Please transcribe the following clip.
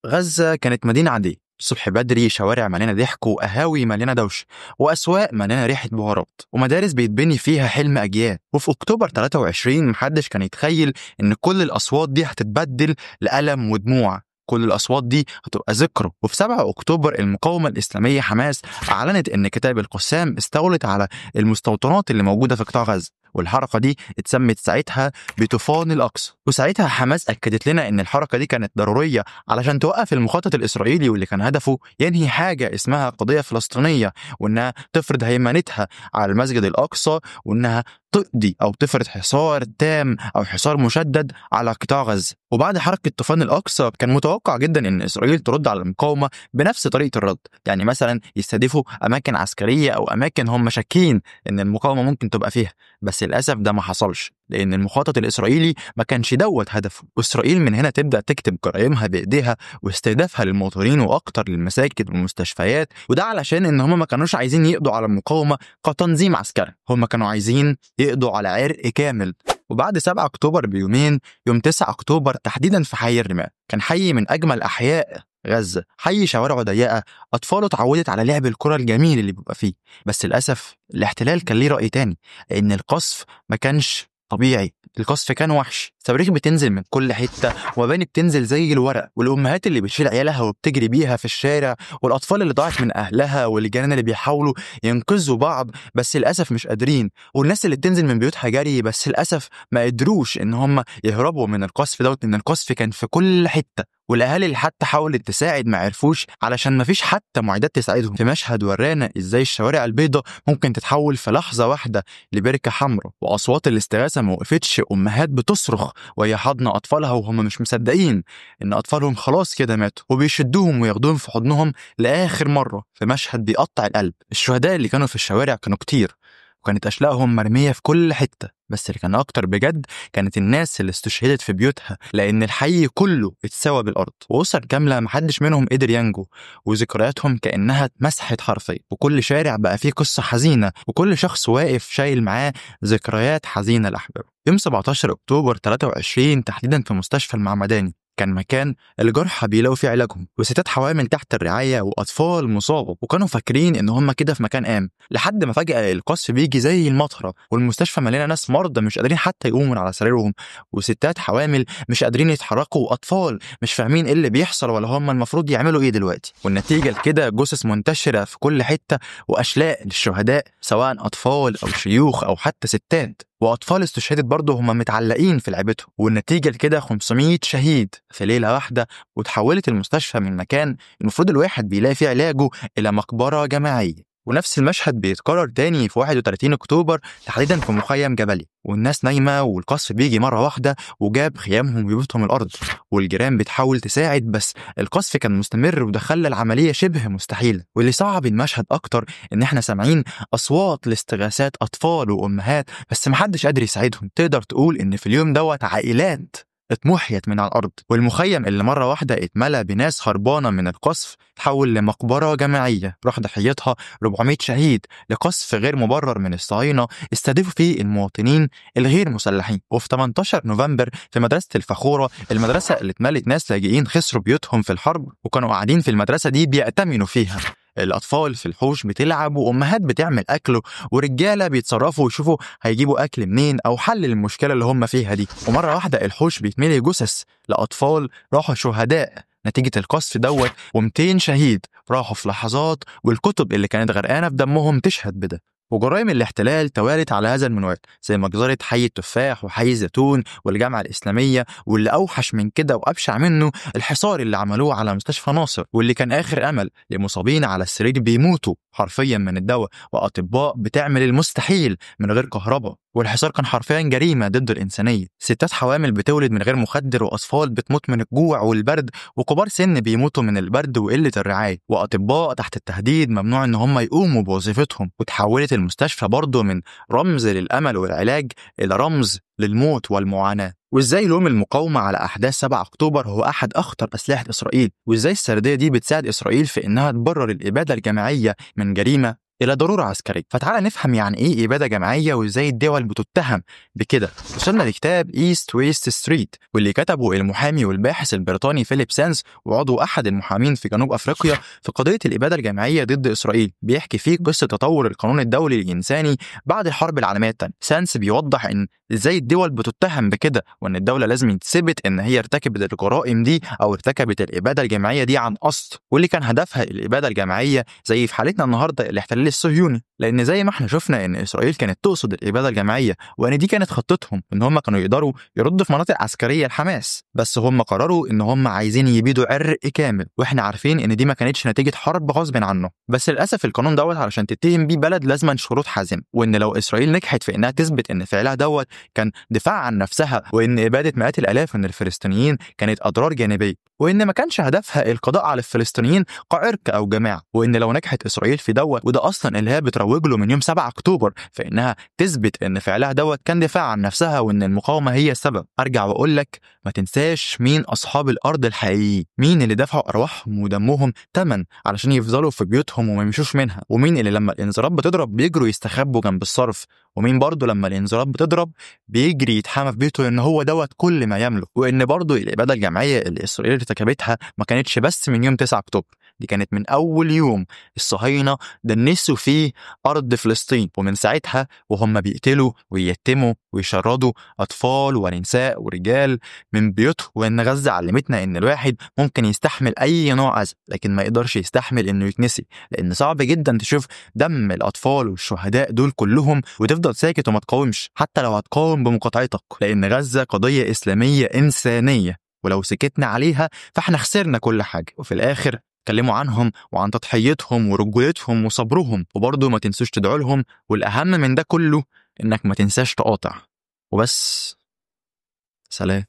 غزة كانت مدينة عادية، الصبح بدري شوارع مليانة ضحك وقهاوي مليانة دوشة وأسواق مليانة ريحة بهارات ومدارس بيتبني فيها حلم أجيال. وفي أكتوبر 23 محدش كان يتخيل إن كل الأصوات دي هتتبدل لألم ودموع. كل الأصوات دي هتبقى ذكرى. وفي 7 أكتوبر المقاومة الإسلامية حماس أعلنت إن كتائب القسام استولت على المستوطنات اللي موجودة في قطاع غزة، والحركة دي اتسمت ساعتها بطوفان الأقصى. وساعتها حماس أكدت لنا إن الحركة دي كانت ضرورية علشان توقف المخطط الإسرائيلي واللي كان هدفه ينهي حاجة اسمها قضية فلسطينية، وإنها تفرض هيمنتها على المسجد الأقصى، وإنها تقضي أو تفرض حصار تام أو حصار مشدد على قطاع غزة. وبعد حركة طوفان الأقصى كان متوقع جدا إن إسرائيل ترد على المقاومة بنفس طريقة الرد، يعني مثلا يستهدفوا أماكن عسكرية أو أماكن هم شاكين إن المقاومة ممكن تبقى فيها. بس للأسف ده ما حصلش، لأن المخطط الإسرائيلي ما كانش دوت هدفه. وإسرائيل من هنا تبدأ تكتب جرائمها بإيديها واستهدافها للمواطنين وأكتر للمساجد والمستشفيات، وده علشان إن هم ما كانوش عايزين يقضوا على المقاومة كتنظيم عسكري، هم كانوا عايزين يقضوا على عرق كامل. وبعد 7 أكتوبر بيومين، يوم 9 أكتوبر تحديدا في حي الرمال، كان حي من أجمل أحياء غزة، حي شوارعه ضيقة، أطفاله اتعودت على لعب الكرة الجميل اللي بيبقى فيه. بس للأسف الاحتلال كان ليه رأي تاني، لأن القصف ما كانش طبيعي، القصف كان وحش. صواريخ بتنزل من كل حتة ومباني بتنزل زي الورق، والأمهات اللي بتشيل عيالها وبتجري بيها في الشارع، والأطفال اللي ضاعت من أهلها، والجيران اللي بيحاولوا ينقذوا بعض بس للأسف مش قادرين، والناس اللي بتنزل من بيوتها جري بس للأسف ما قدروش إن هم يهربوا من القصف دوت، إن القصف كان في كل حتة. والاهالي اللي حتى حاولت تساعد ما عرفوش علشان ما فيش حتى معدات تساعدهم. في مشهد ورانا ازاي الشوارع البيضاء ممكن تتحول في لحظه واحده لبركه حمراء، واصوات الاستغاثه ما وقفتش، امهات بتصرخ وهي حاضنه اطفالها وهم مش مصدقين ان اطفالهم خلاص كده ماتوا، وبيشدوهم وياخدوهم في حضنهم لاخر مره، في مشهد بيقطع القلب. الشهداء اللي كانوا في الشوارع كانوا كتير، وكانت أشلاءهم مرمية في كل حتة، بس اللي كان أكتر بجد كانت الناس اللي استشهدت في بيوتها، لأن الحي كله اتسوى بالأرض، وأسر كاملة محدش منهم قدر ينجو، وذكرياتهم كأنها اتمسحت حرفيا. وكل شارع بقى فيه قصة حزينة، وكل شخص واقف شايل معاه ذكريات حزينة لأحبابه. يوم 17 أكتوبر 23 تحديدا في مستشفى المعمداني، كان مكان الجرحى بيلاقوا فيه علاجهم، وستات حوامل تحت الرعاية وأطفال مصابة، وكانوا فاكرين إن هم كده في مكان آمن، لحد ما فجأة القصف بيجي زي المطرة، والمستشفى مليانة ناس مرضى مش قادرين حتى يقوموا من على سريرهم، وستات حوامل مش قادرين يتحركوا، وأطفال مش فاهمين إيه اللي بيحصل ولا هم المفروض يعملوا إيه دلوقتي. والنتيجة لكده جثث منتشرة في كل حتة، وأشلاء للشهداء سواء أطفال أو شيوخ أو حتى ستات، وأطفال استشهدت برضه هم متعلقين في لعبتهم. والنتيجة لكده 500 شهيد في ليلة واحدة، وتحولت المستشفى من مكان المفروض الواحد بيلاقي فيه علاجه إلى مقبرة جماعية. ونفس المشهد بيتكرر تاني في 31 أكتوبر تحديدا في مخيم جبلي، والناس نايمة والقصف بيجي مرة واحدة وجاب خيامهم وبيوتهم الأرض، والجيران بتحاول تساعد بس القصف كان مستمر وده خلى العملية شبه مستحيلة. واللي صعب المشهد أكتر إن إحنا سامعين أصوات لاستغاثات أطفال وأمهات بس محدش قادر يساعدهم. تقدر تقول إن في اليوم دوت عائلات اتمحيت من على الأرض، والمخيم اللي مرة واحدة اتملى بناس هربانة من القصف تحول لمقبرة جماعية راح ضحيتها 400 شهيد لقصف غير مبرر من الصهاينة استهدفوا فيه المواطنين الغير مسلحين. وفي 18 نوفمبر في مدرسة الفخورة، المدرسة اللي اتملت ناس لاجئين خسروا بيوتهم في الحرب وكانوا قاعدين في المدرسة دي بيأتمنوا فيها، الأطفال في الحوش بتلعب وأمهات بتعمل أكل ورجالة بيتصرفوا ويشوفوا هيجيبوا أكل منين أو حل للمشكلة اللي هم فيها دي. ومرة واحدة الحوش بيتملي جثث لأطفال راحوا شهداء نتيجة القصف دوت، و200 شهيد راحوا في لحظات، والكتب اللي كانت غرقانة في دمهم تشهد بده. وجرائم الاحتلال توالت على هذا المنوال زي مجزرة حي التفاح وحي الزيتون والجامعة الإسلامية، واللي أوحش من كده وأبشع منه الحصار اللي عملوه على مستشفى ناصر، واللي كان آخر أمل لمصابين على السرير بيموتوا حرفيا من الدواء، وأطباء بتعمل المستحيل من غير كهرباء. والحصار كان حرفيا جريمة ضد الإنسانية، ستات حوامل بتولد من غير مخدر، وأطفال بتموت من الجوع والبرد، وكبار سن بيموتوا من البرد وقلة الرعاية، وأطباء تحت التهديد ممنوع إن هم يقوموا بوظيفتهم. وتحولت المستشفى برضه من رمز للأمل والعلاج إلى رمز للموت والمعاناة. وإزاي لوم المقاومة على أحداث 7 أكتوبر هو أحد أخطر أسلحة إسرائيل، وإزاي السردية دي بتساعد إسرائيل في إنها تبرر الإبادة الجماعية من جريمة إلى ضرورة عسكرية. فتعالى نفهم يعني إيه إبادة جماعية وإزاي الدول بتتهم بكده. وصلنا لكتاب إيست ويست ستريت واللي كتبه المحامي والباحث البريطاني فيليب سانز وعضو أحد المحامين في جنوب أفريقيا في قضية الإبادة الجماعية ضد إسرائيل. بيحكي فيه قصة تطور القانون الدولي الإنساني بعد الحرب العالمية الثانية. سانز بيوضح إن إزاي الدول بتتهم بكده، وإن الدولة لازم تثبت إن هي ارتكبت الجرائم دي أو ارتكبت الإبادة الجماعية دي عن قصد، واللي كان هدفها الإبادة الجماعية زي في حالتنا النهارده الاحتلال الصهيوني. لأن زي ما احنا شفنا إن إسرائيل كانت تقصد الإبادة الجماعية، وإن دي كانت خطتهم إن هم كانوا يقدروا يردوا في مناطق عسكرية لحماس، بس هم قرروا إن هم عايزين يبيدوا عرق كامل، وإحنا عارفين إن دي ما كانتش نتيجة حرب غصب عنه. بس للأسف القانون دوت علشان تتهم بيه بلد لازما شروط حازمة، وإن لو إسرائيل نجحت في إنها تثبت إن فعلها دوت كان دفاع عن نفسها، وإن إبادة مئات الآلاف من الفلسطينيين كانت أضرار جانبية، وإن ما كانش هدفها القضاء على الفلسطينيين كعرق أو جماعة، وإن لو نجحت إسرائيل في دوت، وده أصلا اللي هي بتروج له من يوم 7 أكتوبر، فإنها تثبت إن فعلها دوت كان دفاع عن نفسها وإن المقاومة هي السبب. أرجع وأقول لك ما تنساش مين أصحاب الأرض الحقيقيين، مين اللي دفعوا أرواحهم ودمهم تمن علشان يفضلوا في بيوتهم وما يمشوش منها، ومين اللي لما الإنذارات بتضرب بيجروا يستخبوا جنب الصرف، ومين برضه لما الإنذارات بتضرب بيجري يتحمى في بيته إن هو دوت كل ما يملك. وإن برضه الإبادة الجماعية اللي إسرائيل ارتكبتها ما كانتش بس من يوم 9 أكتوبر، دي كانت من أول يوم الصهاينة دنسوا فيه أرض فلسطين، ومن ساعتها وهم بيقتلوا ويتموا ويشردوا أطفال ونساء ورجال من بيوتهم. وإن غزة علمتنا إن الواحد ممكن يستحمل أي نوع أذى، لكن ما يقدرش يستحمل إنه يتنسي، لأن صعب جدا تشوف دم الأطفال والشهداء دول كلهم وتفضل ساكت وما تقاومش، حتى لو هتقاوم بمقاطعتك، لأن غزة قضية إسلامية إنسانية، ولو سكتنا عليها فاحنا خسرنا كل حاجة. وفي الآخر اتكلموا عنهم وعن تضحيتهم ورجولتهم وصبرهم، وبرضه ما تنسوش تدعوا لهم، والأهم من ده كله إنك ما تنساش تقاطع. وبس، سلام.